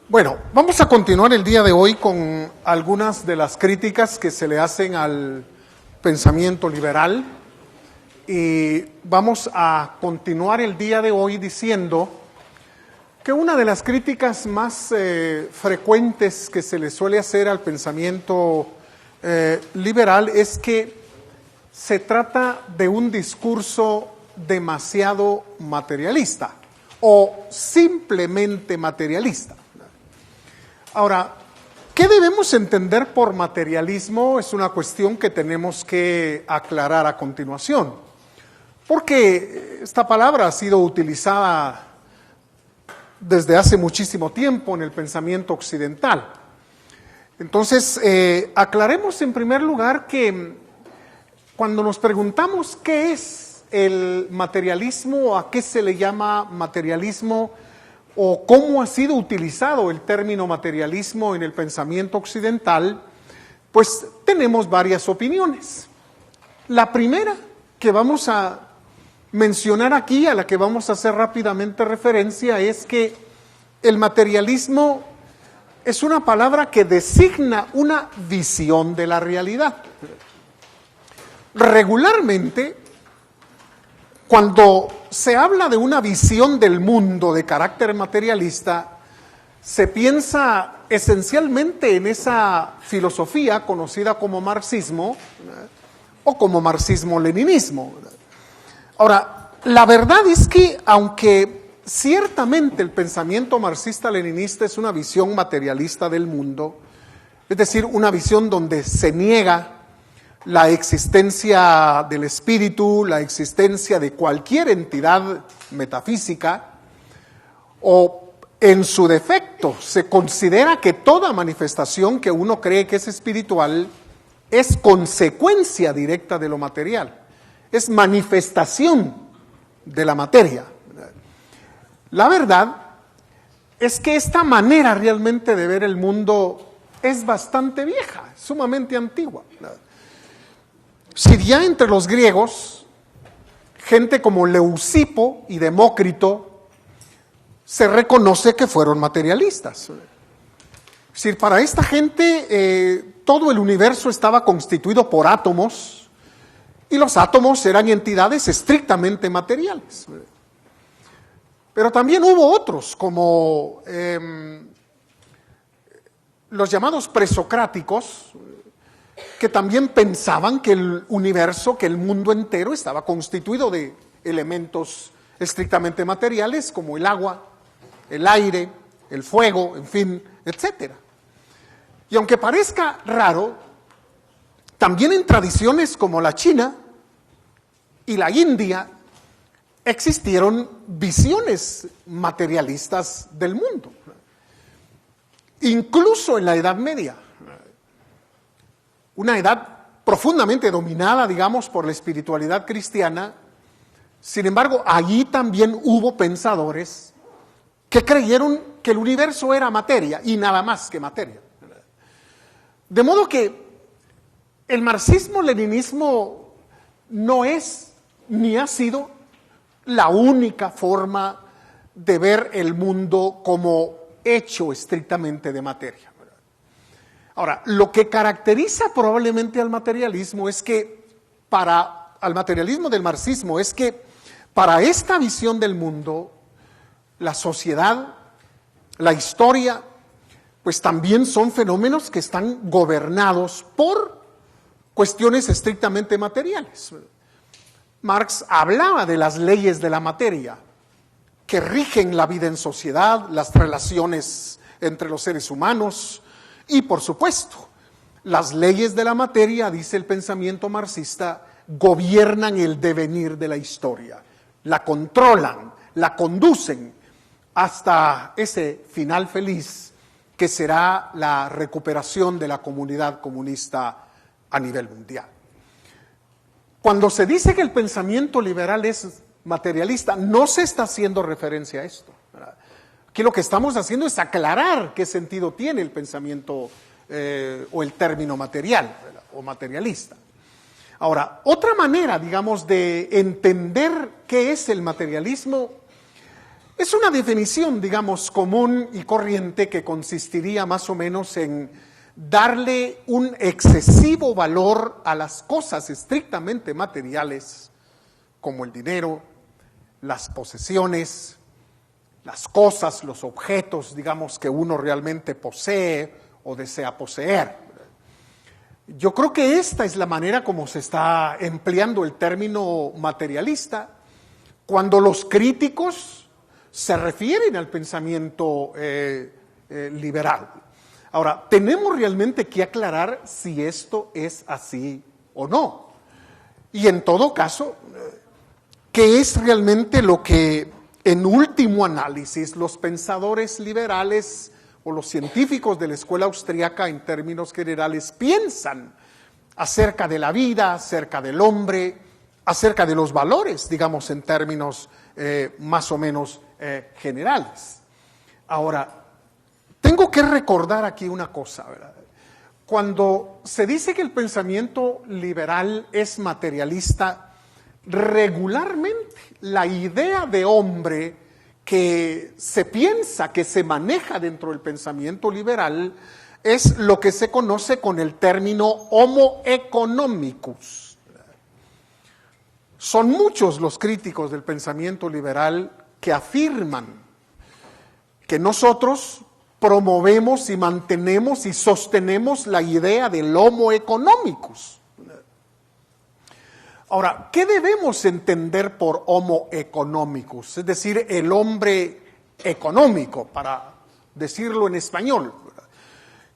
Bueno, vamos a continuar el día de hoy con algunas de las críticas que se le hacen al pensamiento liberal y vamos a continuar el día de hoy diciendo que una de las críticas más frecuentes que se le suele hacer al pensamiento liberal es que se trata de un discurso demasiado materialista o simplemente materialista. Ahora, ¿qué debemos entender por materialismo? Es una cuestión que tenemos que aclarar a continuación, porque esta palabra ha sido utilizada desde hace muchísimo tiempo en el pensamiento occidental. Entonces, aclaremos en primer lugar que cuando nos preguntamos qué es el materialismo, a qué se le llama materialismo, o cómo ha sido utilizado el término materialismo en el pensamiento occidental, pues tenemos varias opiniones. La primera que vamos a mencionar aquí, a la que vamos a hacer rápidamente referencia, es que el materialismo es una palabra que designa una visión de la realidad. Regularmente, cuando se habla de una visión del mundo de carácter materialista, se piensa esencialmente en esa filosofía conocida como marxismo o como marxismo-leninismo. Ahora, la verdad es que aunque ciertamente el pensamiento marxista-leninista es una visión materialista del mundo, es decir, una visión donde se niega la existencia del espíritu, la existencia de cualquier entidad metafísica, o en su defecto se considera que toda manifestación que uno cree que es espiritual es consecuencia directa de lo material, es manifestación de la materia. La verdad es que esta manera realmente de ver el mundo es bastante vieja, sumamente antigua. Si ya entre los griegos, gente como Leucipo y Demócrito, se reconoce que fueron materialistas. Es decir, para esta gente todo el universo estaba constituido por átomos y los átomos eran entidades estrictamente materiales. Pero también hubo otros, como los llamados presocráticos, que también pensaban que el universo, que el mundo entero estaba constituido de elementos estrictamente materiales como el agua, el aire, el fuego, en fin, etc. Y aunque parezca raro, también en tradiciones como la China y la India existieron visiones materialistas del mundo, incluso en la Edad Media. Una edad profundamente dominada, digamos, por la espiritualidad cristiana. Sin embargo, allí también hubo pensadores que creyeron que el universo era materia y nada más que materia. De modo que el marxismo-leninismo no es ni ha sido la única forma de ver el mundo como hecho estrictamente de materia. Ahora, lo que caracteriza probablemente al materialismo es que al materialismo del marxismo es que para esta visión del mundo, la sociedad, la historia, pues también son fenómenos que están gobernados por cuestiones estrictamente materiales. Marx hablaba de las leyes de la materia que rigen la vida en sociedad, las relaciones entre los seres humanos. Y por supuesto, las leyes de la materia, dice el pensamiento marxista, gobiernan el devenir de la historia, la controlan, la conducen hasta ese final feliz que será la recuperación de la comunidad comunista a nivel mundial. Cuando se dice que el pensamiento liberal es materialista, no se está haciendo referencia a esto, ¿verdad? Aquí lo que estamos haciendo es aclarar qué sentido tiene el pensamiento o el término material, ¿verdad? O materialista. Ahora, otra manera, digamos, de entender qué es el materialismo Es una definición, digamos, común y corriente que consistiría más o menos en darle un excesivo valor a las cosas estrictamente materiales, como el dinero, las posesiones, las cosas, los objetos, digamos, que uno realmente posee o desea poseer. Yo creo que esta es la manera como se está empleando el término materialista cuando los críticos se refieren al pensamiento liberal. Ahora, tenemos realmente que aclarar si esto es así o no. Y en todo caso, ¿qué es realmente lo que en último análisis los pensadores liberales o los científicos de la escuela austríaca en términos generales piensan acerca de la vida, acerca del hombre, acerca de los valores, digamos, en términos más o menos generales? Ahora, tengo que recordar aquí una cosa, ¿verdad? Cuando se dice que el pensamiento liberal es materialista, regularmente la idea de hombre que se piensa, que se maneja dentro del pensamiento liberal, es lo que se conoce con el término homo economicus. Son muchos los críticos del pensamiento liberal que afirman que nosotros promovemos y mantenemos y sostenemos la idea del homo economicus. Ahora, ¿qué debemos entender por homo economicus? Es decir, el hombre económico, para decirlo en español.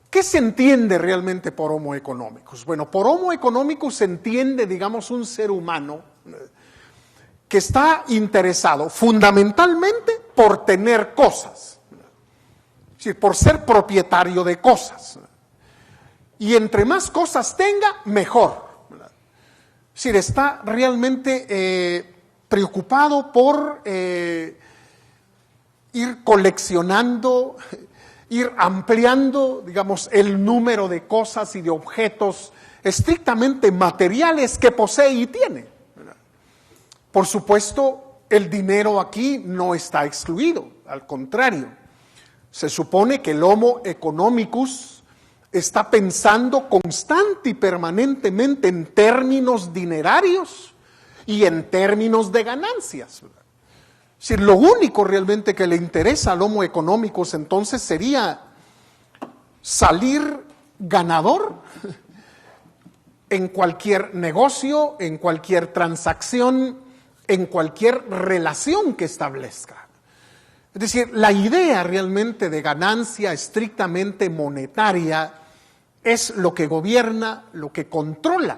¿Qué se entiende realmente por homo economicus? Bueno, por homo economicus se entiende, digamos, un ser humano que está interesado fundamentalmente por tener cosas, es decir, por ser propietario de cosas. Y entre más cosas tenga, mejor. Es decir, está realmente preocupado por ir coleccionando, ir ampliando, digamos, el número de cosas y de objetos estrictamente materiales que posee y tiene. Por supuesto, el dinero aquí no está excluido, al contrario. Se supone que el homo economicus está pensando constante y permanentemente en términos dinerarios y en términos de ganancias. Es decir, lo único realmente que le interesa al homo economicus entonces sería salir ganador en cualquier negocio, en cualquier transacción, en cualquier relación que establezca. Es decir, la idea realmente de ganancia estrictamente monetaria es lo que gobierna, lo que controla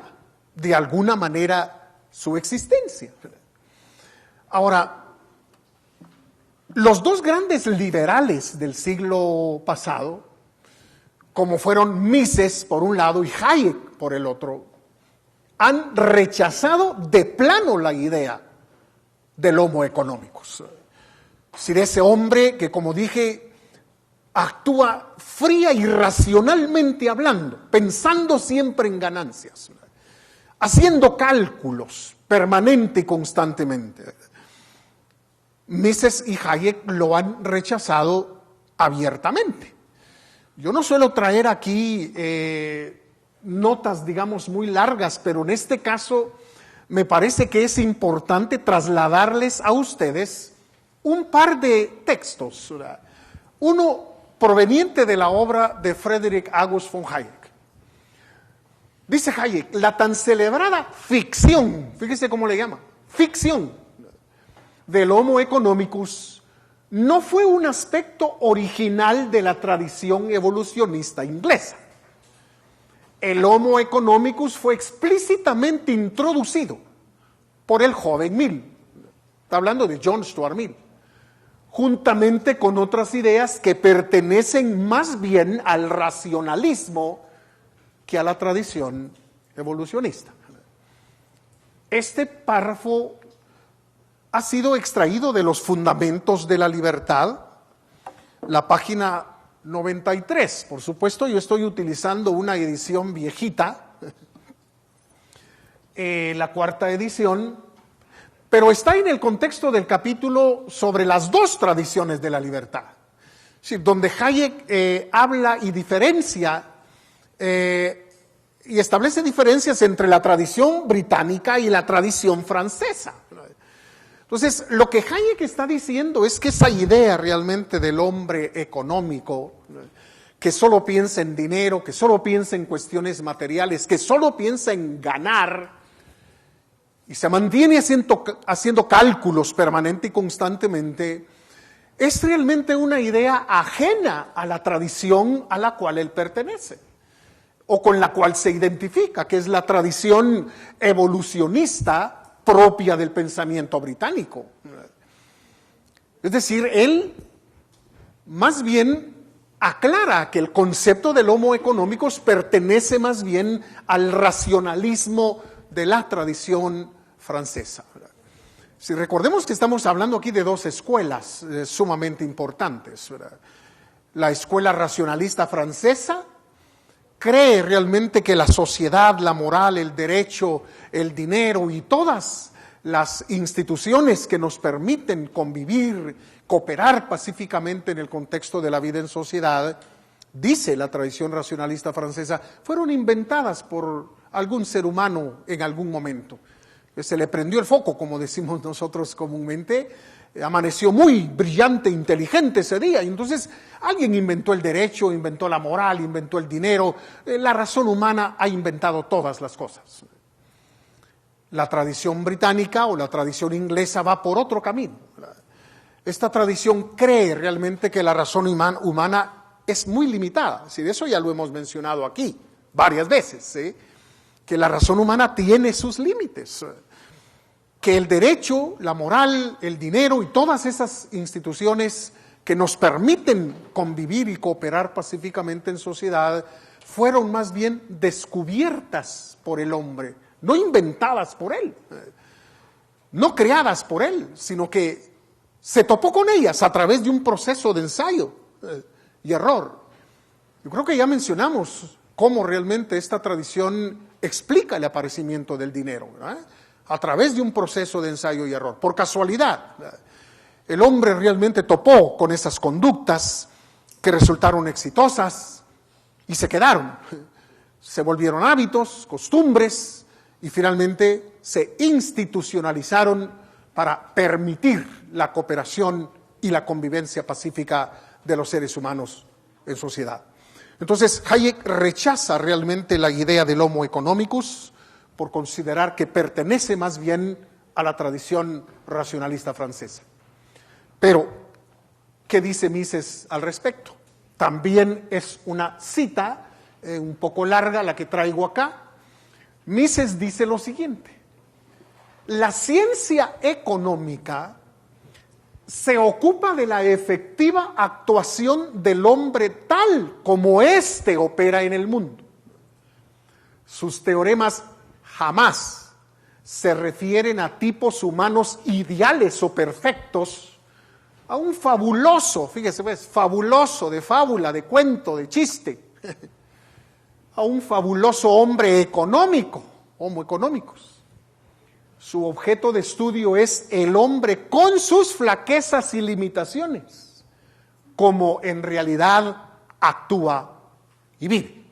de alguna manera su existencia. Ahora, los dos grandes liberales del siglo pasado, como fueron Mises por un lado y Hayek por el otro, han rechazado de plano la idea del homo economicus. Es decir, ese hombre que, como dije, actúa fría y racionalmente hablando, pensando siempre en ganancias, haciendo cálculos permanente y constantemente. Mises y Hayek lo han rechazado abiertamente. Yo no suelo traer aquí notas, digamos, muy largas, pero en este caso me parece que es importante trasladarles a ustedes un par de textos. Uno proveniente de la obra de Friedrich August von Hayek. Dice Hayek, la tan celebrada ficción, fíjese cómo le llama, ficción del homo economicus no fue un aspecto original de la tradición evolucionista inglesa. El homo economicus fue explícitamente introducido por el joven Mill. Está hablando de John Stuart Mill, juntamente con otras ideas que pertenecen más bien al racionalismo que a la tradición evolucionista. Este párrafo ha sido extraído de los Fundamentos de la Libertad, la página 93. Por supuesto, yo estoy utilizando una edición viejita, la cuarta edición, pero está en el contexto del capítulo sobre las dos tradiciones de la libertad. Es decir, donde Hayek habla y diferencia y establece diferencias entre la tradición británica y la tradición francesa. Entonces, lo que Hayek está diciendo es que esa idea realmente del hombre económico, que solo piensa en dinero, que solo piensa en cuestiones materiales, que solo piensa en ganar, y se mantiene haciendo cálculos permanente y constantemente, es realmente una idea ajena a la tradición a la cual él pertenece, o con la cual se identifica, que es la tradición evolucionista propia del pensamiento británico. Es decir, él más bien aclara que el concepto del homo economicus pertenece más bien al racionalismo de la tradición francesa. Si recordemos que estamos hablando aquí de dos escuelas sumamente importantes, ¿verdad? La escuela racionalista francesa cree realmente que la sociedad, la moral, el derecho, el dinero y todas las instituciones que nos permiten convivir, cooperar pacíficamente en el contexto de la vida en sociedad, dice la tradición racionalista francesa, fueron inventadas por algún ser humano en algún momento. Se le prendió el foco, como decimos nosotros comúnmente, amaneció muy brillante, inteligente ese día, y entonces alguien inventó el derecho, inventó la moral, inventó el dinero, la razón humana ha inventado todas las cosas. La tradición británica o la tradición inglesa va por otro camino. Esta tradición cree realmente que la razón humana es muy limitada, de eso ya lo hemos mencionado aquí varias veces, ¿sí? Que la razón humana tiene sus límites, que el derecho, la moral, el dinero y todas esas instituciones que nos permiten convivir y cooperar pacíficamente en sociedad fueron más bien descubiertas por el hombre, no inventadas por él, no creadas por él, sino que se topó con ellas a través de un proceso de ensayo y error. Yo creo que ya mencionamos cómo realmente esta tradición explica el aparecimiento del dinero, ¿verdad? A través de un proceso de ensayo y error, por casualidad. El hombre realmente topó con esas conductas que resultaron exitosas y se quedaron. Se volvieron hábitos, costumbres y finalmente se institucionalizaron para permitir la cooperación y la convivencia pacífica de los seres humanos en sociedad. Entonces, Hayek rechaza realmente la idea del homo economicus por considerar que pertenece más bien a la tradición racionalista francesa. Pero, ¿qué dice Mises al respecto? También es una cita un poco larga la que traigo acá. Mises dice lo siguiente: la ciencia económica se ocupa de la efectiva actuación del hombre tal como éste opera en el mundo. Sus teoremas jamás se refieren a tipos humanos ideales o perfectos, a un fabuloso, fíjese, pues, fabuloso, de fábula, de cuento, de chiste, a un fabuloso hombre económico, homo economicus. Su objeto de estudio es el hombre con sus flaquezas y limitaciones, como en realidad actúa y vive.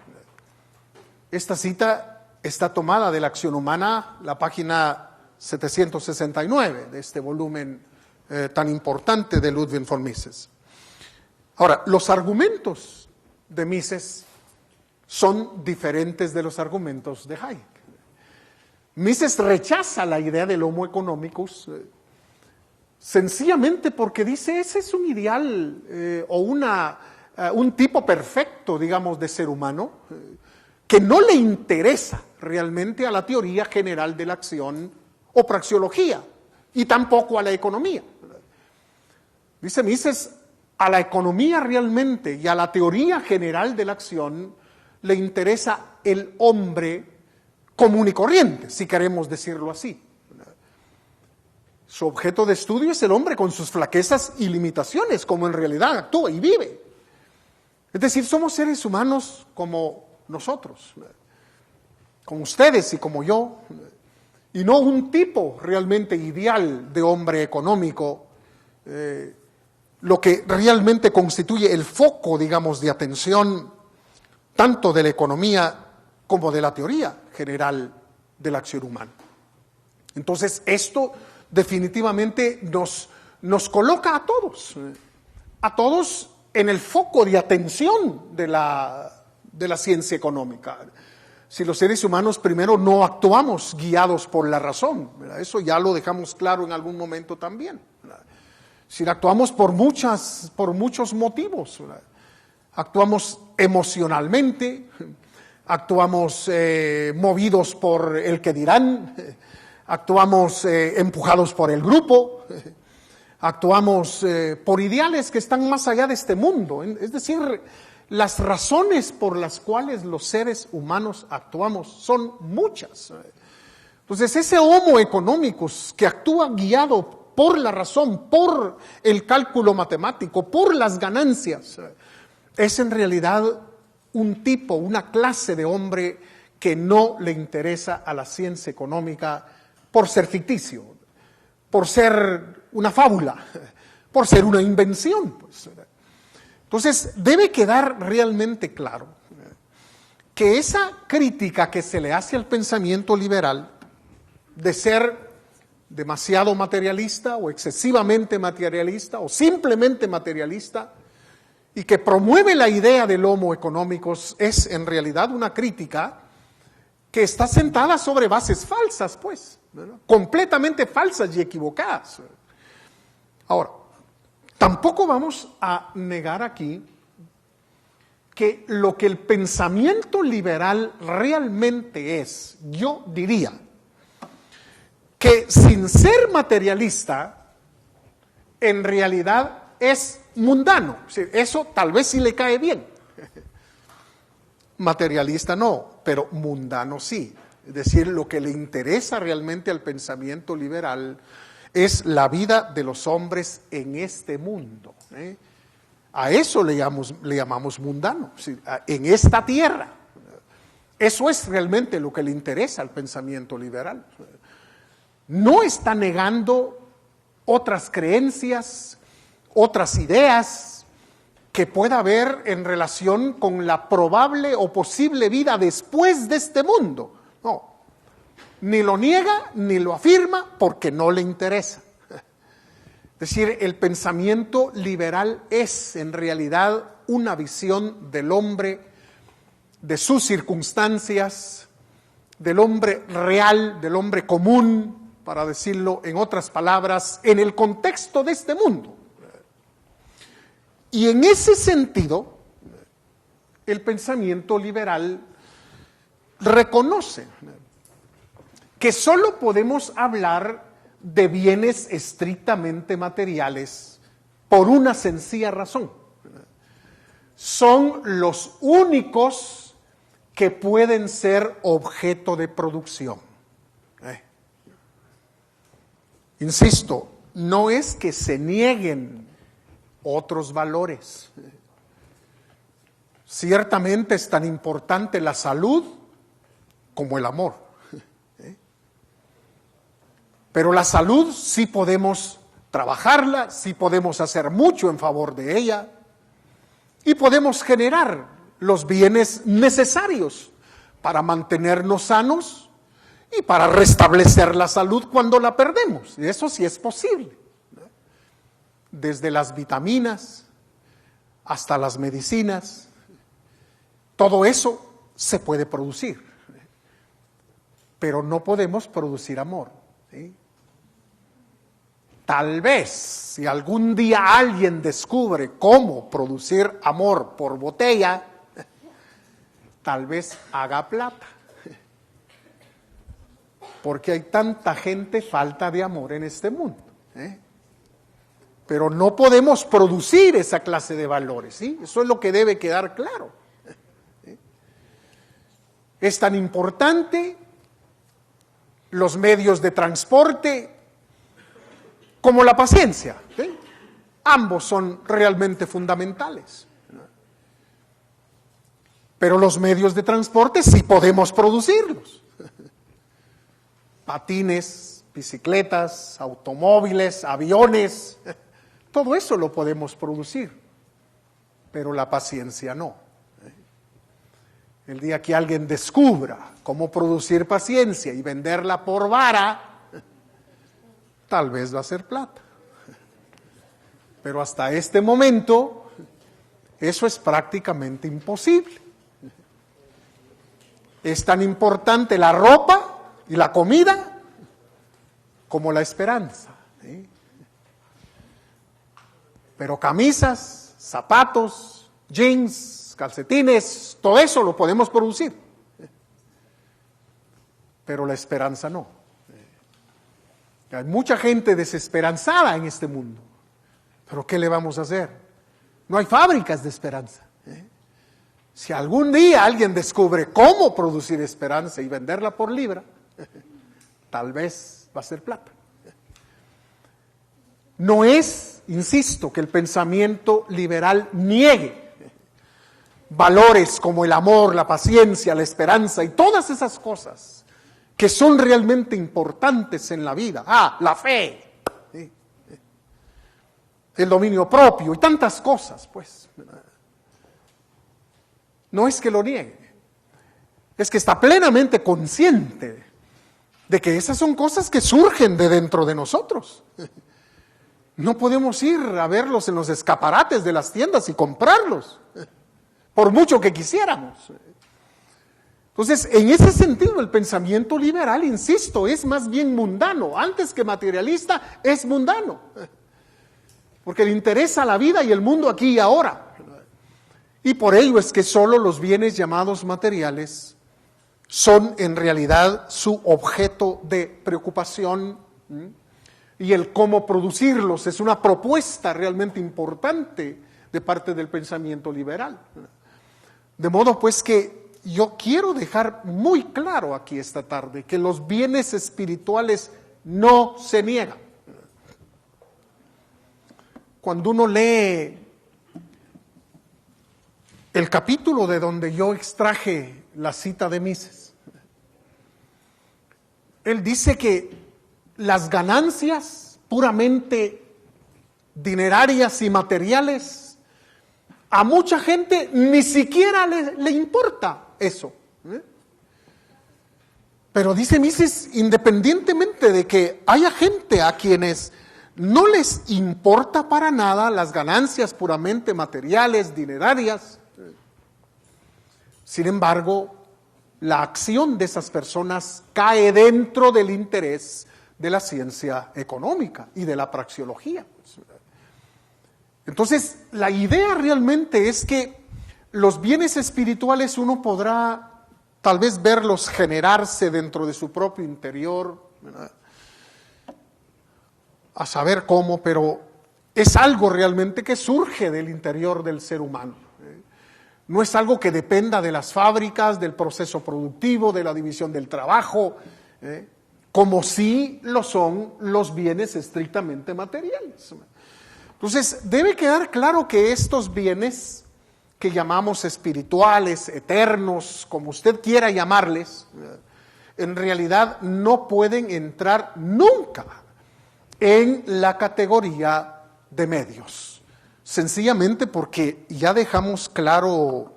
Esta cita está tomada de la Acción Humana, la página 769 de este volumen tan importante de Ludwig von Mises. Ahora, los argumentos de Mises son diferentes de los argumentos de Hayek. Mises rechaza la idea del homo economicus sencillamente porque dice ese es un ideal o un tipo perfecto, digamos, de ser humano que no le interesa realmente a la teoría general de la acción o praxeología y tampoco a la economía. Dice Mises, a la economía realmente y a la teoría general de la acción le interesa el hombre común y corriente, si queremos decirlo así. Su objeto de estudio es el hombre con sus flaquezas y limitaciones, como en realidad actúa y vive. Es decir, somos seres humanos como nosotros, como ustedes y como yo, y no un tipo realmente ideal de hombre económico, lo que realmente constituye el foco, digamos, de atención tanto de la economía como de la teoría general de la acción humana. Entonces, esto definitivamente nos coloca a todos en el foco de atención de la ciencia económica. Si los seres humanos primero no actuamos guiados por la razón, ¿verdad? Eso ya lo dejamos claro en algún momento también, ¿verdad? Si actuamos por muchos motivos, ¿verdad? Actuamos emocionalmente, actuamos movidos por el que dirán, actuamos empujados por el grupo, actuamos por ideales que están más allá de este mundo. Es decir, las razones por las cuales los seres humanos actuamos son muchas. Entonces, ese homo economicus que actúa guiado por la razón, por el cálculo matemático, por las ganancias, es en realidad un tipo, una clase de hombre que no le interesa a la ciencia económica por ser ficticio, por ser una fábula, por ser una invención, pues. Entonces, debe quedar realmente claro que esa crítica que se le hace al pensamiento liberal de ser demasiado materialista o excesivamente materialista o simplemente materialista y que promueve la idea del homo economicus es en realidad una crítica que está sentada sobre bases falsas, pues, ¿verdad? Completamente falsas y equivocadas. Ahora, tampoco vamos a negar aquí que lo que el pensamiento liberal realmente es, yo diría, que sin ser materialista, en realidad es mundano. Eso tal vez sí le cae bien. Materialista no, pero mundano sí. Es decir, lo que le interesa realmente al pensamiento liberal es la vida de los hombres en este mundo. A eso le llamamos mundano, en esta tierra. Eso es realmente lo que le interesa al pensamiento liberal. No está negando otras creencias, otras ideas que pueda haber en relación con la probable o posible vida después de este mundo. No, ni lo niega ni lo afirma porque no le interesa. Es decir, el pensamiento liberal es en realidad una visión del hombre, de sus circunstancias, del hombre real, del hombre común, para decirlo en otras palabras, en el contexto de este mundo. Y en ese sentido, el pensamiento liberal reconoce que solo podemos hablar de bienes estrictamente materiales por una sencilla razón. Son los únicos que pueden ser objeto de producción. Insisto, no es que se nieguen otros valores. Ciertamente es tan importante la salud como el amor. Pero la salud sí podemos trabajarla, sí podemos hacer mucho en favor de ella y podemos generar los bienes necesarios para mantenernos sanos y para restablecer la salud cuando la perdemos. Y eso sí es posible. Desde las vitaminas hasta las medicinas, todo eso se puede producir. Pero no podemos producir amor, ¿sí? Tal vez, si algún día alguien descubre cómo producir amor por botella, tal vez haga plata. Porque hay tanta gente falta de amor en este mundo. Pero no podemos producir esa clase de valores, ¿sí? Eso es lo que debe quedar claro. Es tan importante los medios de transporte como la paciencia, ¿sí? Ambos son realmente fundamentales. Pero los medios de transporte sí podemos producirlos. patines, bicicletas, automóviles, aviones, todo eso lo podemos producir, pero la paciencia no. El día que alguien descubra cómo producir paciencia y venderla por vara, tal vez va a ser plata. Pero hasta este momento, eso es prácticamente imposible. Es tan importante la ropa y la comida como la esperanza. ¿Sí? Pero camisas, zapatos, jeans, calcetines, todo eso lo podemos producir. Pero la esperanza no. Hay mucha gente desesperanzada en este mundo. ¿Pero qué le vamos a hacer? No hay fábricas de esperanza. Si algún día alguien descubre cómo producir esperanza y venderla por libra, tal vez va a ser plata. No es, insisto, que el pensamiento liberal niegue valores como el amor, la paciencia, la esperanza y todas esas cosas que son realmente importantes en la vida. La fe, ¿sí? El dominio propio y tantas cosas, pues. No es que lo niegue, es que está plenamente consciente de que esas son cosas que surgen de dentro de nosotros. No podemos ir a verlos en los escaparates de las tiendas y comprarlos, por mucho que quisiéramos. Entonces, en ese sentido, el pensamiento liberal, insisto, es más bien mundano. Antes que materialista, es mundano. Porque le interesa la vida y el mundo aquí y ahora. Y por ello es que solo los bienes llamados materiales son en realidad su objeto de preocupación, y el cómo producirlos es una propuesta realmente importante de parte del pensamiento liberal. De modo pues que yo quiero dejar muy claro aquí esta tarde que los bienes espirituales no se niegan. Cuando uno lee el capítulo de donde yo extraje la cita de Mises, él dice que las ganancias puramente dinerarias y materiales, a mucha gente ni siquiera le importa eso. Pero dice Mises, independientemente de que haya gente a quienes no les importa para nada las ganancias puramente materiales, dinerarias, sin embargo, la acción de esas personas cae dentro del interés de la ciencia económica y de la praxeología. Entonces, la idea realmente es que los bienes espirituales uno podrá tal vez verlos generarse dentro de su propio interior, ¿verdad? A saber cómo, pero es algo realmente que surge del interior del ser humano. No es algo que dependa de las fábricas, del proceso productivo, de la división del trabajo, como sí lo son los bienes estrictamente materiales. Entonces, debe quedar claro que estos bienes que llamamos espirituales, eternos, como usted quiera llamarles, en realidad no pueden entrar nunca en la categoría de medios. Sencillamente porque ya dejamos claro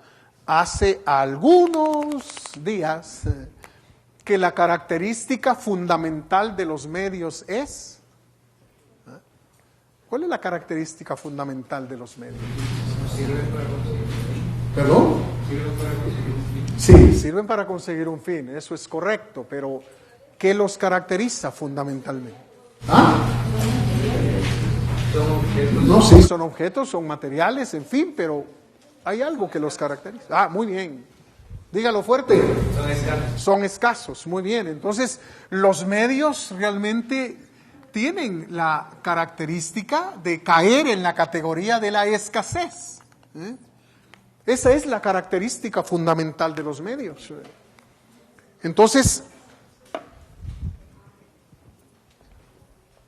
hace algunos días que la característica fundamental de los medios es... ¿Cuál es la característica fundamental de los medios? ¿Perdón? Sí, sirven para conseguir un fin, eso es correcto, pero ¿qué los caracteriza fundamentalmente? No, sí, son objetos, son materiales, en fin, pero hay algo que los caracteriza. Muy bien. Dígalo fuerte. Son escasos, muy bien. Entonces, los medios realmente tienen la característica de caer en la categoría de la escasez. Esa es la característica fundamental de los medios. Entonces,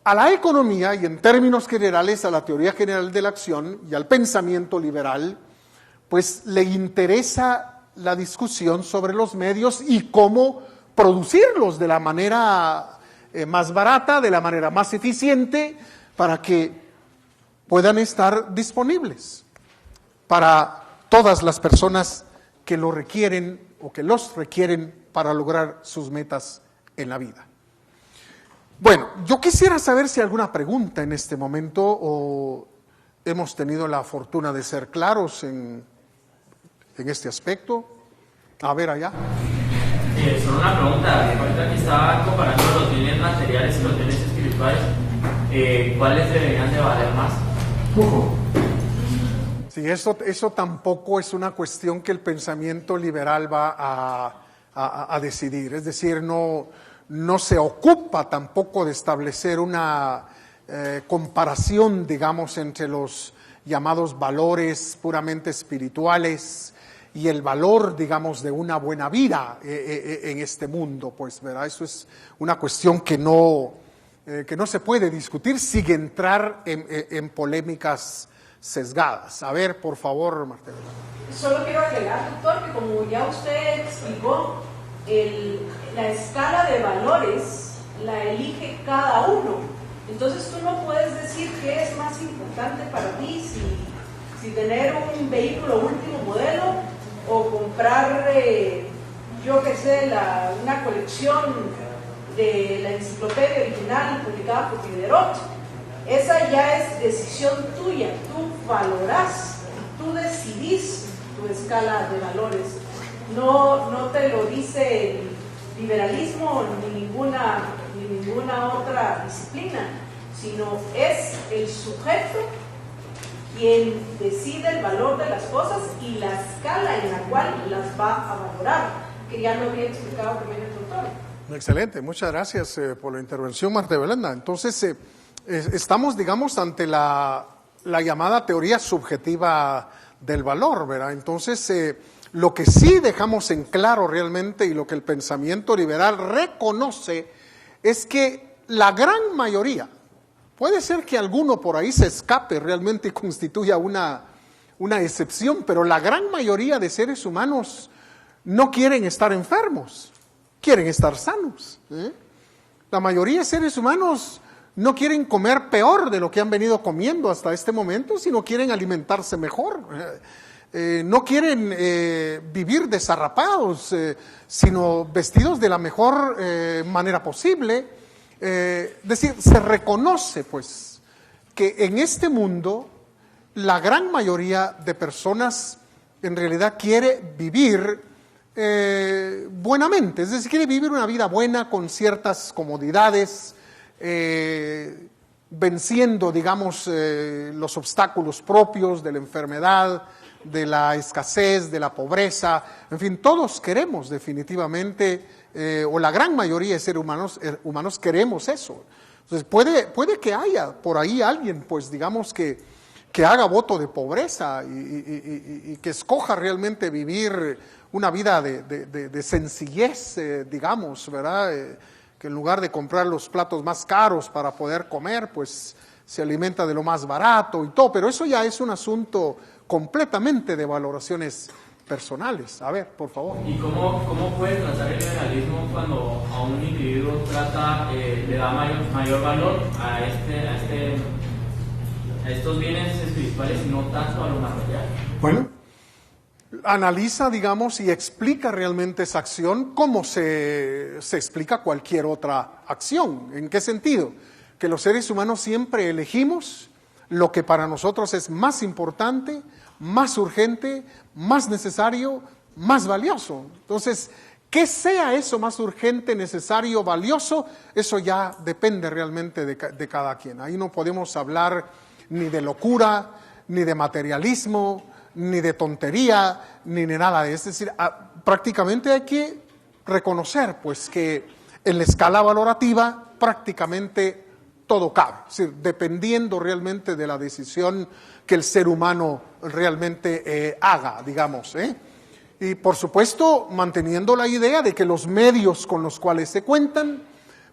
a la economía y en términos generales a la teoría general de la acción y al pensamiento liberal, pues le interesa la discusión sobre los medios y cómo producirlos de la manera más barata, de la manera más eficiente, para que puedan estar disponibles para todas las personas que lo requieren o que los requieren para lograr sus metas en la vida. Bueno, yo quisiera saber si hay alguna pregunta en este momento o hemos tenido la fortuna de ser claros en este aspecto. A ver allá. Solo una pregunta. Ahorita que estaba comparando los bienes materiales y los bienes espirituales, ¿cuáles deberían de valer más? Sí, eso tampoco es una cuestión que el pensamiento liberal va a decidir. Es decir, no se ocupa tampoco de establecer una comparación, digamos, entre los llamados valores puramente espirituales y el valor, digamos, de una buena vida en este mundo, pues, ¿verdad? Eso es una cuestión que no se puede discutir sin entrar en polémicas sesgadas. A ver, por favor, Marta. Solo quiero agregar, doctor, que como ya usted explicó, la escala de valores la elige cada uno. Entonces tú no puedes decir qué es más importante para ti, si tener un vehículo último modelo o comprar, yo qué sé, una colección de la enciclopedia original publicada por Diderot. Esa ya es decisión tuya, tú valorás, tú decidís tu escala de valores. No te lo dice el liberalismo ni ninguna otra disciplina, sino es el sujeto quien decide el valor de las cosas y la escala en la cual las va a valorar, que ya lo había explicado también el doctor. Excelente, muchas gracias por la intervención, Marta Belenda. Entonces, estamos, digamos, ante la llamada teoría subjetiva del valor, ¿verdad? Entonces, lo que sí dejamos en claro realmente y lo que el pensamiento liberal reconoce es que la gran mayoría, puede ser que alguno por ahí se escape realmente y constituya una excepción, pero la gran mayoría de seres humanos no quieren estar enfermos, quieren estar sanos. La mayoría de seres humanos no quieren comer peor de lo que han venido comiendo hasta este momento, sino quieren alimentarse mejor. No quieren vivir desarrapados, sino vestidos de la mejor manera posible. Es decir, se reconoce pues que en este mundo la gran mayoría de personas en realidad quiere vivir buenamente, es decir, quiere vivir una vida buena con ciertas comodidades, venciendo, digamos, los obstáculos propios de la enfermedad, de la escasez, de la pobreza, en fin, todos queremos definitivamente, o la gran mayoría de seres humanos queremos eso. Entonces puede que haya por ahí alguien, pues digamos que haga voto de pobreza y que escoja realmente vivir una vida de sencillez, digamos, ¿verdad? Que en lugar de comprar los platos más caros para poder comer, pues se alimenta de lo más barato y todo, pero eso ya es un asunto completamente de valoraciones personales. A ver, por favor. ¿Y cómo puede tratar el liberalismo cuando a un individuo le da mayor valor a estos bienes espirituales y no tanto a lo material? Bueno, analiza, digamos, y explica realmente esa acción como se explica cualquier otra acción. ¿En qué sentido? Que los seres humanos siempre elegimos lo que para nosotros es más importante, más urgente, más necesario, más valioso. Entonces, que sea eso más urgente, necesario, valioso, eso ya depende realmente de cada quien. Ahí no podemos hablar ni de locura, ni de materialismo, ni de tontería, ni de nada de eso. Es decir, prácticamente hay que reconocer pues que en la escala valorativa prácticamente todo cabe, es decir, dependiendo realmente de la decisión que el ser humano realmente haga, digamos. Y por supuesto manteniendo la idea de que los medios con los cuales se cuentan,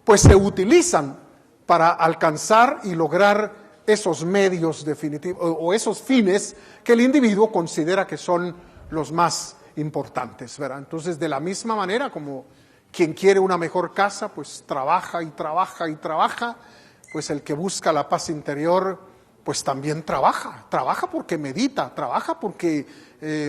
pues se utilizan para alcanzar y lograr esos medios definitivos o esos fines que el individuo considera que son los más importantes, ¿verdad? Entonces, de la misma manera como quien quiere una mejor casa, pues trabaja y trabaja y trabaja. Pues el que busca la paz interior, pues también trabaja porque medita, trabaja porque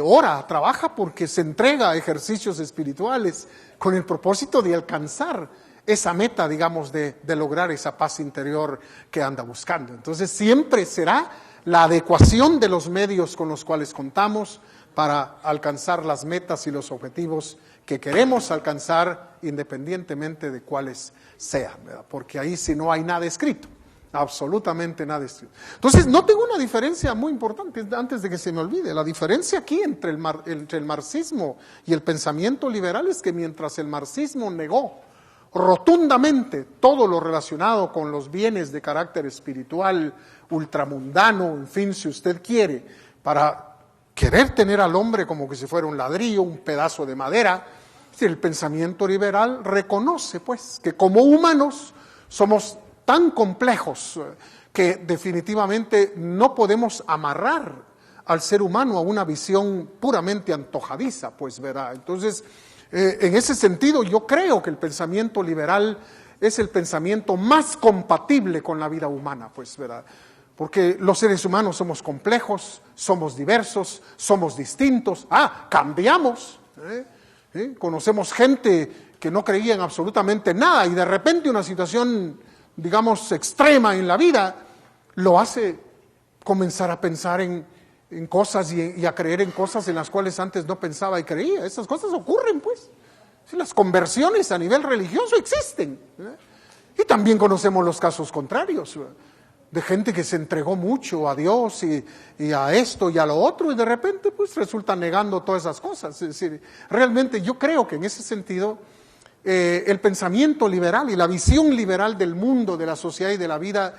ora, trabaja porque se entrega a ejercicios espirituales con el propósito de alcanzar esa meta, digamos, de lograr esa paz interior que anda buscando. Entonces siempre será la adecuación de los medios con los cuales contamos para alcanzar las metas y los objetivos que queremos alcanzar, independientemente de cuáles sean, ¿verdad? Porque ahí sí no hay nada escrito, absolutamente nada escrito. Entonces, noten una diferencia muy importante, antes de que se me olvide. La diferencia aquí entre el marxismo y el pensamiento liberal es que mientras el marxismo negó rotundamente todo lo relacionado con los bienes de carácter espiritual, ultramundano, en fin, si usted quiere, para querer tener al hombre como que si fuera un ladrillo, un pedazo de madera, el pensamiento liberal reconoce, pues, que como humanos somos tan complejos que definitivamente no podemos amarrar al ser humano a una visión puramente antojadiza, pues, ¿verdad? Entonces, en ese sentido, yo creo que el pensamiento liberal es el pensamiento más compatible con la vida humana, pues, ¿verdad? Porque los seres humanos somos complejos, somos diversos, somos distintos. Cambiamos. Conocemos gente que no creía en absolutamente nada y de repente una situación, digamos, extrema en la vida lo hace comenzar a pensar en cosas y a creer en cosas en las cuales antes no pensaba y creía. Esas cosas ocurren, pues. Sí, las conversiones a nivel religioso existen. Y también conocemos los casos contrarios, de gente que se entregó mucho a Dios y a esto y a lo otro y de repente pues resulta negando todas esas cosas. Es decir, realmente yo creo que en ese sentido el pensamiento liberal y la visión liberal del mundo, de la sociedad y de la vida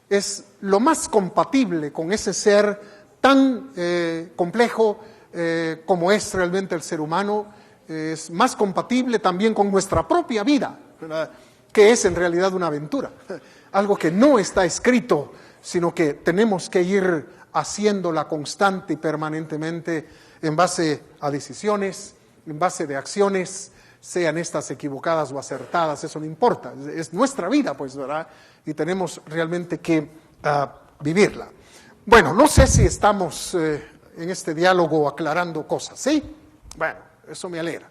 es lo más compatible con ese ser tan complejo como es realmente el ser humano. Es más compatible también con nuestra propia vida, ¿verdad? Que es en realidad una aventura, algo que no está escrito, sino que tenemos que ir haciéndola constante y permanentemente en base a decisiones, en base de acciones, sean estas equivocadas o acertadas, eso no importa, es nuestra vida, pues, ¿verdad? Y tenemos realmente que vivirla. Bueno, no sé si estamos en este diálogo aclarando cosas, ¿sí? Bueno, eso me alegra.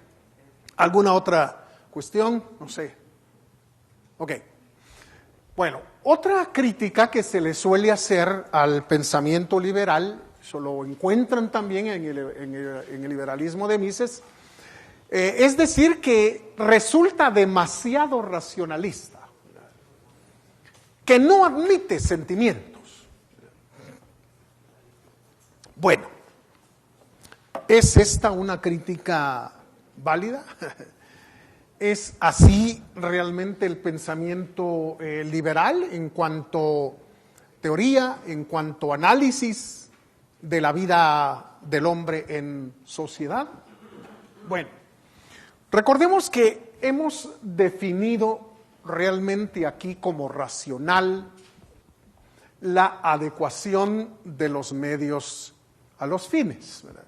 ¿Alguna otra cuestión? No sé. Ok. Bueno, otra crítica que se le suele hacer al pensamiento liberal, eso lo encuentran también en el liberalismo de Mises, es decir, que resulta demasiado racionalista, que no admite sentimientos. Bueno, ¿es esta una crítica válida? ¿Es así realmente el pensamiento liberal en cuanto teoría, en cuanto análisis de la vida del hombre en sociedad? Bueno, recordemos que hemos definido realmente aquí como racional la adecuación de los medios a los fines, ¿verdad?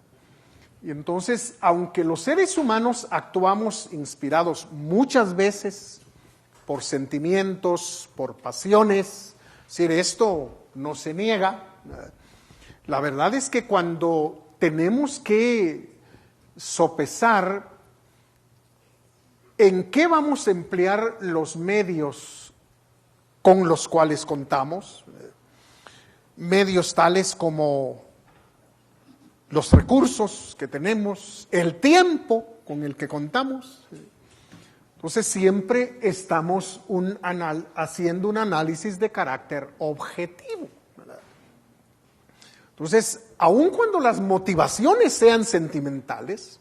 Y entonces, aunque los seres humanos actuamos inspirados muchas veces por sentimientos, por pasiones, es decir, esto no se niega, la verdad es que cuando tenemos que sopesar en qué vamos a emplear los medios con los cuales contamos, medios tales como los recursos que tenemos, el tiempo con el que contamos. Entonces siempre estamos haciendo un análisis de carácter objetivo, ¿verdad? Entonces, aun cuando las motivaciones sean sentimentales,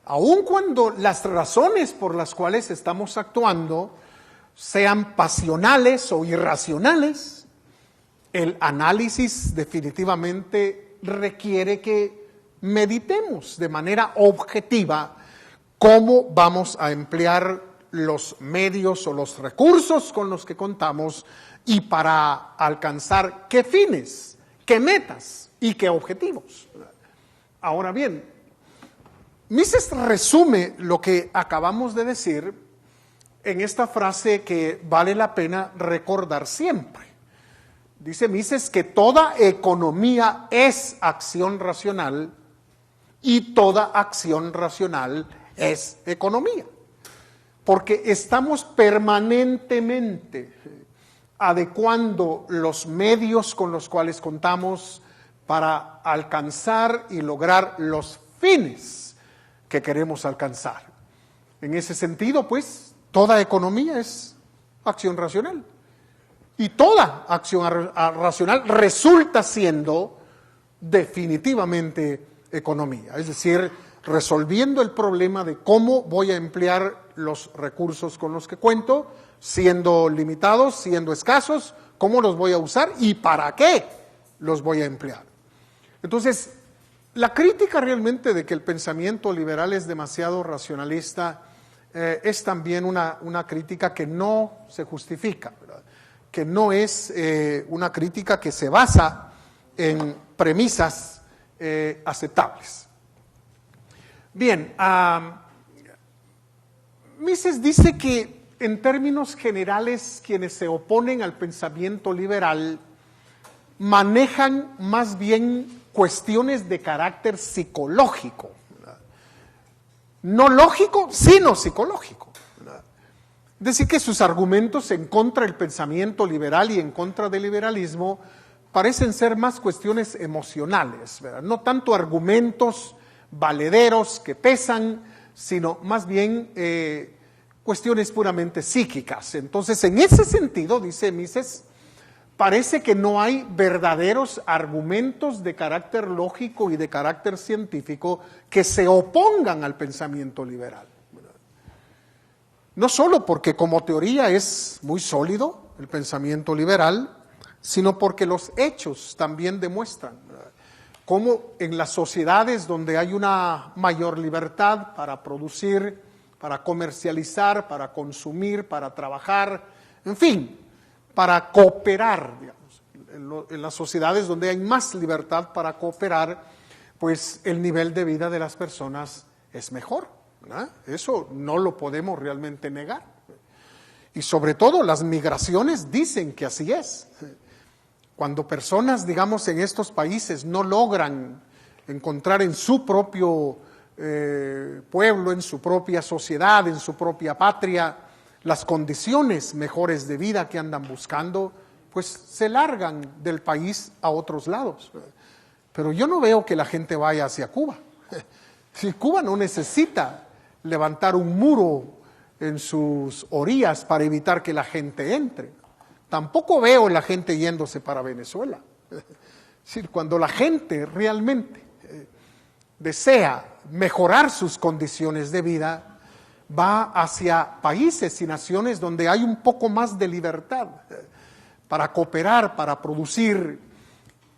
aun cuando las razones por las cuales estamos actuando sean pasionales o irracionales, el análisis definitivamente requiere que meditemos de manera objetiva cómo vamos a emplear los medios o los recursos con los que contamos y para alcanzar qué fines, qué metas y qué objetivos. Ahora bien, Mises resume lo que acabamos de decir en esta frase que vale la pena recordar siempre. Dice Mises que toda economía es acción racional y toda acción racional es economía. Porque estamos permanentemente adecuando los medios con los cuales contamos para alcanzar y lograr los fines que queremos alcanzar. En ese sentido, pues, toda economía es acción racional. Y toda acción racional resulta siendo definitivamente economía. Es decir, resolviendo el problema de cómo voy a emplear los recursos con los que cuento, siendo limitados, siendo escasos, cómo los voy a usar y para qué los voy a emplear. Entonces, la crítica realmente de que el pensamiento liberal es demasiado racionalista es también una crítica que no se justifica, ¿verdad? Que no es una crítica que se basa en premisas aceptables. Bien, Mises dice que en términos generales quienes se oponen al pensamiento liberal manejan más bien cuestiones de carácter psicológico, ¿verdad? No lógico, sino psicológico, ¿verdad? Es decir, que sus argumentos en contra del pensamiento liberal y en contra del liberalismo parecen ser más cuestiones emocionales, ¿verdad? No tanto argumentos valederos que pesan, sino más bien cuestiones puramente psíquicas. Entonces, en ese sentido, dice Mises, parece que no hay verdaderos argumentos de carácter lógico y de carácter científico que se opongan al pensamiento liberal, ¿verdad? No solo porque como teoría es muy sólido el pensamiento liberal, sino porque los hechos también demuestran, ¿verdad?, cómo en las sociedades donde hay una mayor libertad para producir, para comercializar, para consumir, para trabajar, en fin, para cooperar, digamos, en las sociedades donde hay más libertad para cooperar, pues el nivel de vida de las personas es mejor, ¿verdad? Eso no lo podemos realmente negar. Y sobre todo las migraciones dicen que así es. Cuando personas, digamos, en estos países no logran encontrar en su propio pueblo, en su propia sociedad, en su propia patria, las condiciones mejores de vida que andan buscando, pues se largan del país a otros lados. Pero yo no veo que la gente vaya hacia Cuba. Si Cuba no necesita levantar un muro en sus orillas para evitar que la gente entre. Tampoco veo la gente yéndose para Venezuela. Es decir, cuando la gente realmente desea mejorar sus condiciones de vida, va hacia países y naciones donde hay un poco más de libertad para cooperar, para producir,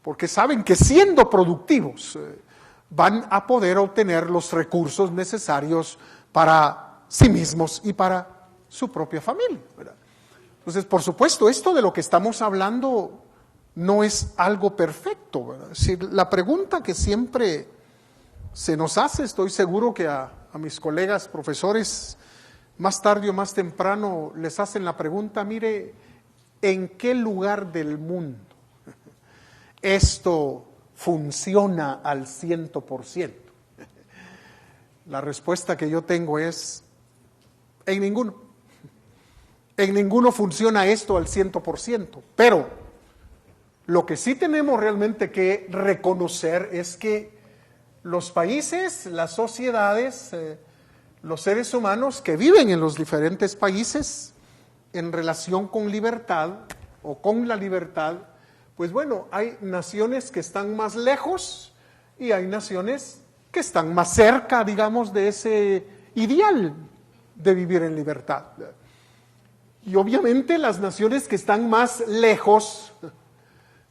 porque saben que siendo productivos van a poder obtener los recursos necesarios para sí mismos y para su propia familia, ¿verdad? Entonces, por supuesto, esto de lo que estamos hablando no es algo perfecto, ¿verdad? Si la pregunta que siempre se nos hace, estoy seguro que a mis colegas profesores más tarde o más temprano les hacen la pregunta, mire, ¿en qué lugar del mundo esto funciona al 100%? La respuesta que yo tengo es, en ninguno. En ninguno funciona esto al 100%, pero lo que sí tenemos realmente que reconocer es que los países, las sociedades, los seres humanos que viven en los diferentes países en relación con libertad o con la libertad, pues bueno, hay naciones que están más lejos y hay naciones que están más cerca, digamos, de ese ideal de vivir en libertad. Y obviamente las naciones que están más lejos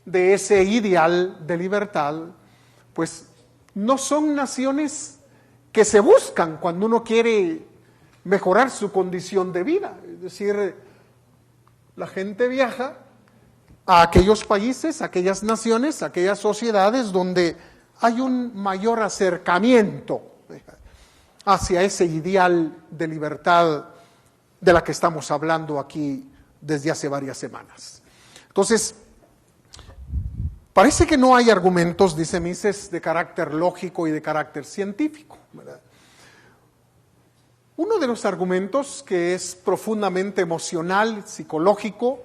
de ese ideal de libertad, pues no son naciones que se buscan cuando uno quiere mejorar su condición de vida. Es decir, la gente viaja a aquellos países, a aquellas naciones, a aquellas sociedades donde hay un mayor acercamiento hacia ese ideal de libertad de la que estamos hablando aquí desde hace varias semanas. Entonces, parece que no hay argumentos, dice Mises, de carácter lógico y de carácter científico, ¿verdad? Uno de los argumentos que es profundamente emocional, psicológico,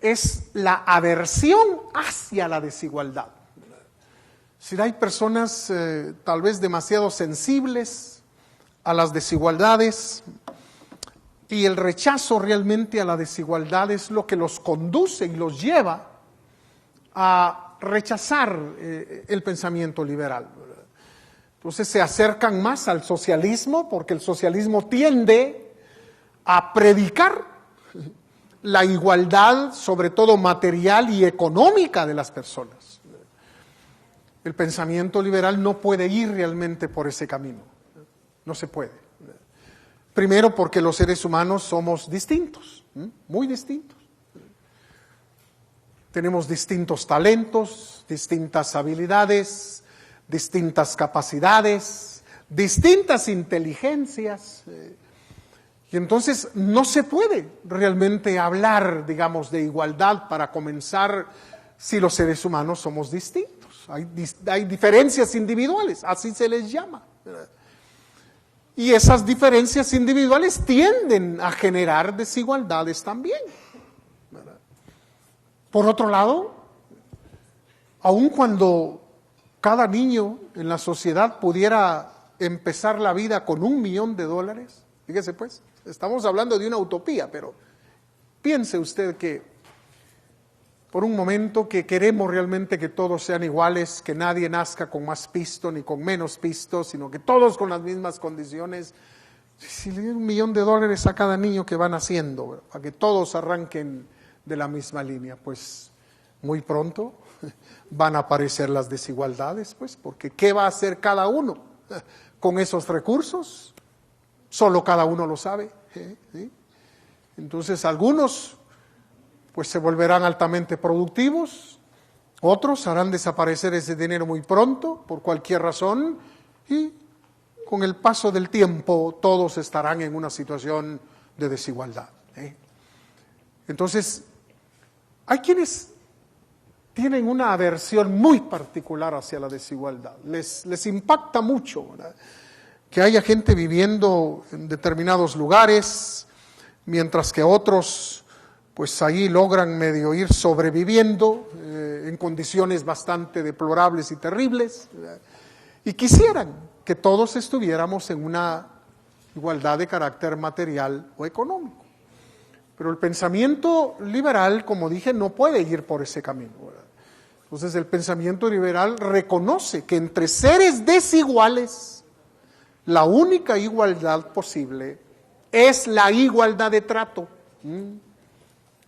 es la aversión hacia la desigualdad. Si hay personas tal vez demasiado sensibles a las desigualdades, y el rechazo realmente a la desigualdad es lo que los conduce y los lleva a rechazar el pensamiento liberal. Entonces se acercan más al socialismo porque el socialismo tiende a predicar la igualdad, sobre todo material y económica de las personas. El pensamiento liberal no puede ir realmente por ese camino, no se puede. Primero porque los seres humanos somos distintos, muy distintos. Tenemos distintos talentos, distintas habilidades, distintas capacidades, distintas inteligencias. Y entonces no se puede realmente hablar, digamos, de igualdad para comenzar si los seres humanos somos distintos. Hay diferencias individuales, así se les llama. Y esas diferencias individuales tienden a generar desigualdades también. Por otro lado, aun cuando cada niño en la sociedad pudiera empezar la vida con $1 millón, fíjese pues, estamos hablando de una utopía, pero piense usted que por un momento que queremos realmente que todos sean iguales, que nadie nazca con más pisto ni con menos pisto, sino que todos con las mismas condiciones. Si le dan $1 millón a cada niño que van haciendo, para que todos arranquen de la misma línea, pues muy pronto van a aparecer las desigualdades, pues, porque ¿qué va a hacer cada uno con esos recursos? Solo cada uno lo sabe, ¿sí? Entonces algunos pues se volverán altamente productivos, otros harán desaparecer ese dinero muy pronto, por cualquier razón, y con el paso del tiempo todos estarán en una situación de desigualdad. Entonces, hay quienes tienen una aversión muy particular hacia la desigualdad, les impacta mucho, ¿verdad?, que haya gente viviendo en determinados lugares, mientras que otros pues ahí logran medio ir sobreviviendo en condiciones bastante deplorables y terribles, ¿verdad?, y quisieran que todos estuviéramos en una igualdad de carácter material o económico. Pero el pensamiento liberal, como dije, no puede ir por ese camino, ¿verdad? Entonces el pensamiento liberal reconoce que entre seres desiguales, la única igualdad posible es la igualdad de trato.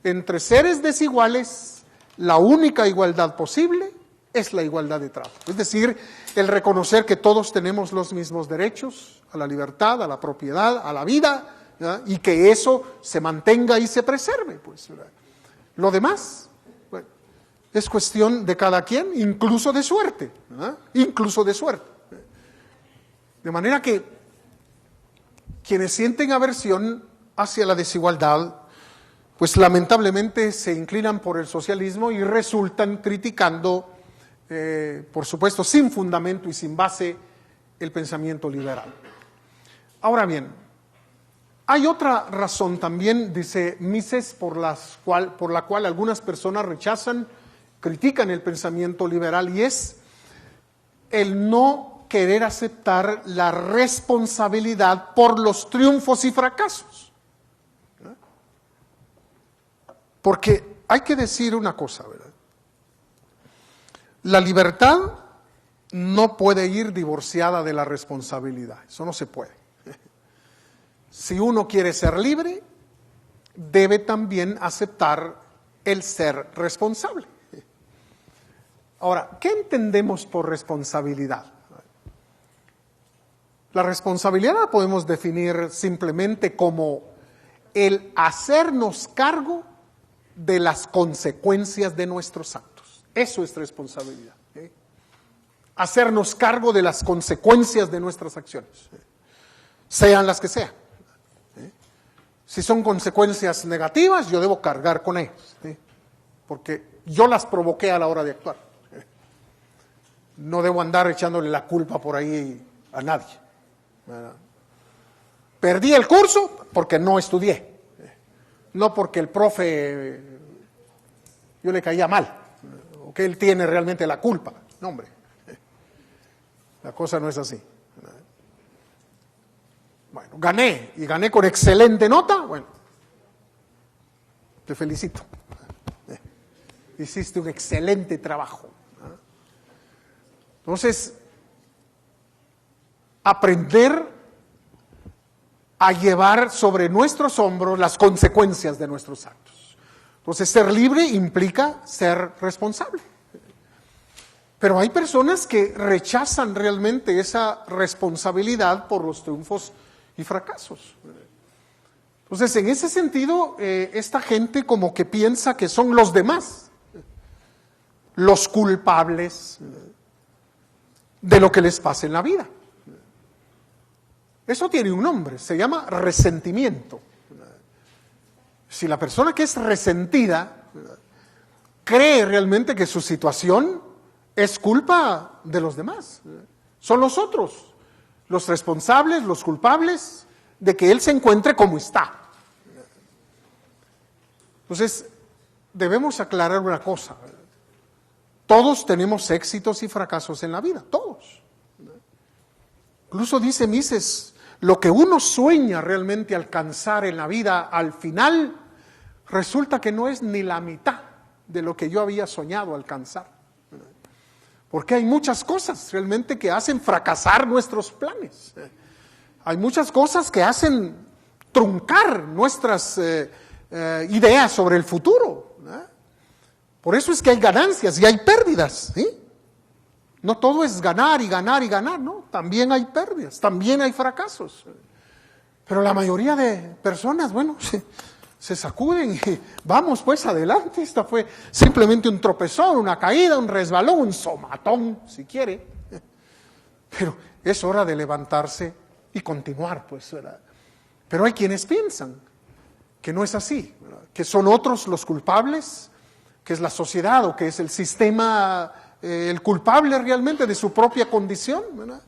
Entre seres desiguales, la única igualdad posible es la igualdad de trato. Es decir, el reconocer que todos tenemos los mismos derechos a la libertad, a la propiedad, a la vida, ¿verdad?, y que eso se mantenga y se preserve, pues, ¿verdad? Lo demás, bueno, es cuestión de cada quien, incluso de suerte, ¿verdad?, incluso de suerte. De manera que quienes sienten aversión hacia la desigualdad, pues lamentablemente se inclinan por el socialismo y resultan criticando, por supuesto, sin fundamento y sin base, el pensamiento liberal. Ahora bien, hay otra razón también, dice Mises, por la cual algunas personas critican el pensamiento liberal, y es el no querer aceptar la responsabilidad por los triunfos y fracasos. Porque hay que decir una cosa, ¿verdad? La libertad no puede ir divorciada de la responsabilidad, eso no se puede. Si uno quiere ser libre, debe también aceptar el ser responsable. Ahora, ¿qué entendemos por responsabilidad? La responsabilidad la podemos definir simplemente como el hacernos cargo de las consecuencias de nuestros actos. Eso es responsabilidad. Hacernos cargo de las consecuencias de nuestras acciones. sean las que sean. Si son consecuencias negativas, yo debo cargar con ellas, porque yo las provoqué a la hora de actuar. No debo andar echándole la culpa por ahí a nadie. Perdí el curso porque no estudié, no porque el profe yo le caía mal, o que él tiene realmente la culpa. No, hombre, la cosa no es así. Bueno, gané, y gané con excelente nota. Bueno, te felicito. Hiciste un excelente trabajo. Entonces, aprender a llevar sobre nuestros hombros las consecuencias de nuestros actos. Entonces, ser libre implica ser responsable. Pero hay personas que rechazan realmente esa responsabilidad por los triunfos y fracasos. Entonces, en ese sentido, esta gente como que piensa que son los demás los culpables de lo que les pasa en la vida. Eso tiene un nombre, se llama resentimiento. Si la persona que es resentida cree realmente que su situación es culpa de los demás, son los otros los responsables, los culpables de que él se encuentre como está. Entonces, debemos aclarar una cosa. Todos tenemos éxitos y fracasos en la vida, todos. Incluso dice Mises, lo que uno sueña realmente alcanzar en la vida, al final resulta que no es ni la mitad de lo que yo había soñado alcanzar. Porque hay muchas cosas realmente que hacen fracasar nuestros planes. Hay muchas cosas que hacen truncar nuestras ideas sobre el futuro. Por eso es que hay ganancias y hay pérdidas. ¿Sí? No todo es ganar y ganar y ganar, ¿no? También hay pérdidas, también hay fracasos. Pero la mayoría de personas, bueno, se sacuden y vamos pues adelante. Esta fue simplemente un tropezón, una caída, un resbalón, un somatón, si quiere. Pero es hora de levantarse y continuar, pues, ¿verdad? Pero hay quienes piensan que no es así, ¿verdad? Que son otros los culpables, que es la sociedad o que es el sistema el culpable realmente de su propia condición, ¿verdad?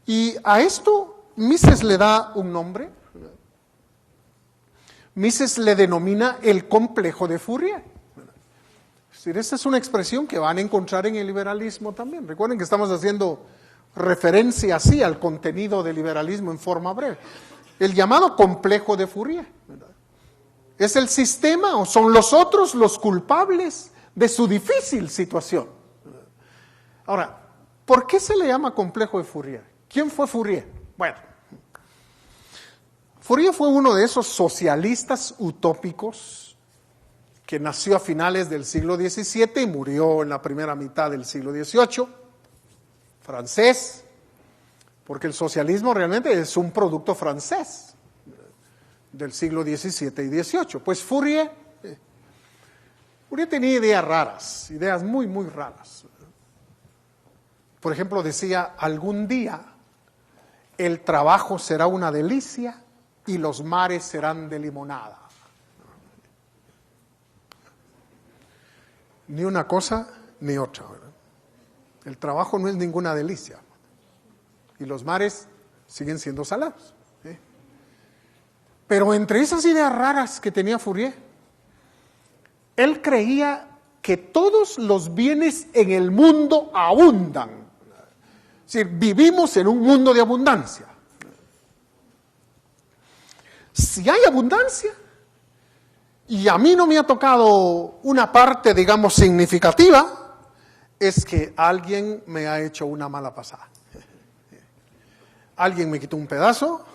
Y a esto Mises le da un nombre. Mises le denomina el complejo de Fourier. Es decir, esta es una expresión que van a encontrar en el liberalismo también. Recuerden que estamos haciendo referencia así al contenido del liberalismo en forma breve. El llamado complejo de Fourier, ¿verdad? Es el sistema o son los otros los culpables de su difícil situación. Ahora, ¿por qué se le llama complejo de Fourier? ¿Quién fue Fourier? Bueno, Fourier fue uno de esos socialistas utópicos que nació a finales del siglo XVII y murió en la primera mitad del siglo XVIII, francés, porque el socialismo realmente es un producto francés del siglo XVII y XVIII. Pues Fourier tenía ideas raras, ideas muy, muy raras. Por ejemplo, decía, algún día el trabajo será una delicia y los mares serán de limonada. Ni una cosa ni otra, ¿verdad? El trabajo no es ninguna delicia y los mares siguen siendo salados, ¿sí? Pero entre esas ideas raras que tenía Fourier, él creía que todos los bienes en el mundo abundan. Es decir, vivimos en un mundo de abundancia. Si hay abundancia, y a mí no me ha tocado una parte, digamos, significativa, es que alguien me ha hecho una mala pasada. Alguien me quitó un pedazo,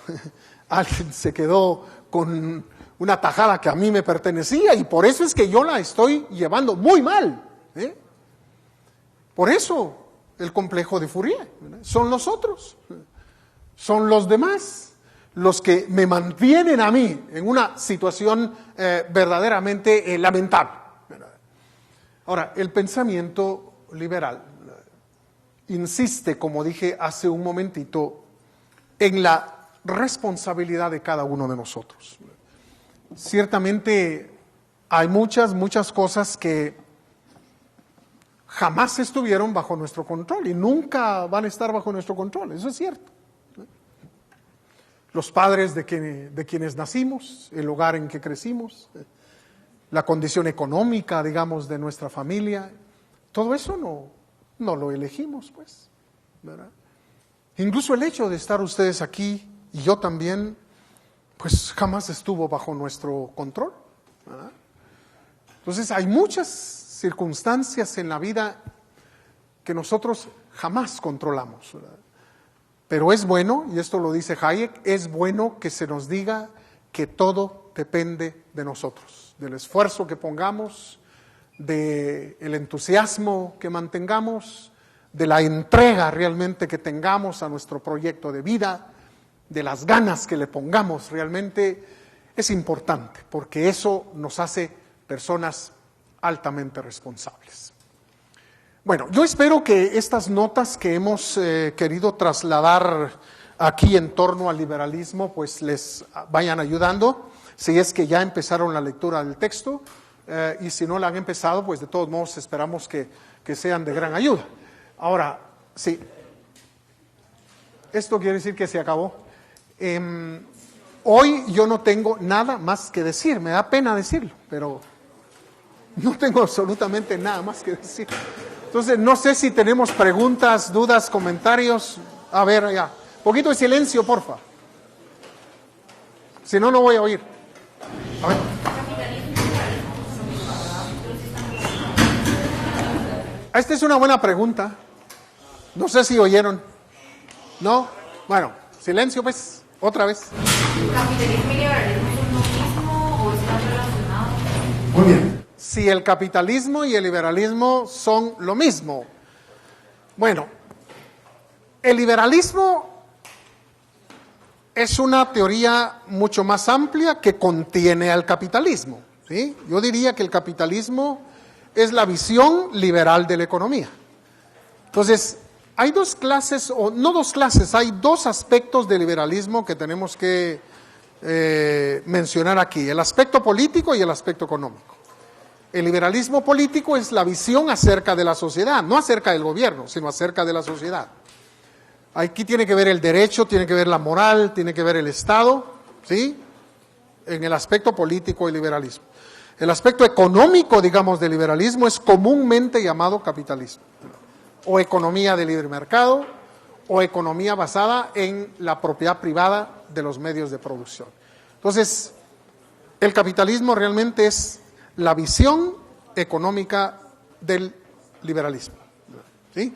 alguien se quedó con una tajada que a mí me pertenecía y por eso es que yo la estoy llevando muy mal. Por eso el complejo de Fourier, ¿verdad? Son los otros, son los demás, los que me mantienen a mí en una situación verdaderamente lamentable, ¿verdad? Ahora, el pensamiento liberal insiste, como dije hace un momentito, en la responsabilidad de cada uno de nosotros. Ciertamente hay muchas cosas que jamás estuvieron bajo nuestro control y nunca van a estar bajo nuestro control, eso es cierto. Los padres de quienes nacimos, el hogar en que crecimos, la condición económica, digamos, de nuestra familia, todo eso no lo elegimos, pues, ¿verdad? Incluso el hecho de estar ustedes aquí y yo también, pues jamás estuvo bajo nuestro control, ¿verdad? Entonces hay muchas circunstancias en la vida que nosotros jamás controlamos, ¿verdad? Pero es bueno, y esto lo dice Hayek, es bueno que se nos diga que todo depende de nosotros, del esfuerzo que pongamos, del entusiasmo que mantengamos, de la entrega realmente que tengamos a nuestro proyecto de vida, de las ganas que le pongamos realmente, es importante, porque eso nos hace personas altamente responsables. Bueno, yo espero que estas notas que hemos querido trasladar aquí en torno al liberalismo, pues les vayan ayudando, si es que ya empezaron la lectura del texto, y si no la han empezado, pues de todos modos esperamos que sean de gran ayuda. Ahora, sí, esto quiere decir que se acabó. Hoy yo no tengo nada más que decir, me da pena decirlo, pero no tengo absolutamente nada más que decir. Entonces, no sé si tenemos preguntas, dudas, comentarios. A ver, ya. Un poquito de silencio, porfa. Si no, no voy a oír. A ver. Esta es una buena pregunta. No sé si oyeron. ¿No? Bueno, silencio, pues. Otra vez. ¿Capitalismo y liberalismo son lo mismo o están relacionados? Muy bien. Si el capitalismo y el liberalismo son lo mismo. Bueno, el liberalismo es una teoría mucho más amplia que contiene al capitalismo, ¿sí? Yo diría que el capitalismo es la visión liberal de la economía. Entonces, hay dos clases, o no dos clases, hay dos aspectos del liberalismo que tenemos que mencionar aquí, el aspecto político y el aspecto económico. El liberalismo político es la visión acerca de la sociedad, no acerca del gobierno, sino acerca de la sociedad. Aquí tiene que ver el derecho, tiene que ver la moral, tiene que ver el Estado, ¿sí? En el aspecto político del liberalismo. El aspecto económico, digamos, del liberalismo es comúnmente llamado capitalismo, o economía de libre mercado, o economía basada en la propiedad privada de los medios de producción. Entonces, el capitalismo realmente es la visión económica del liberalismo, ¿sí?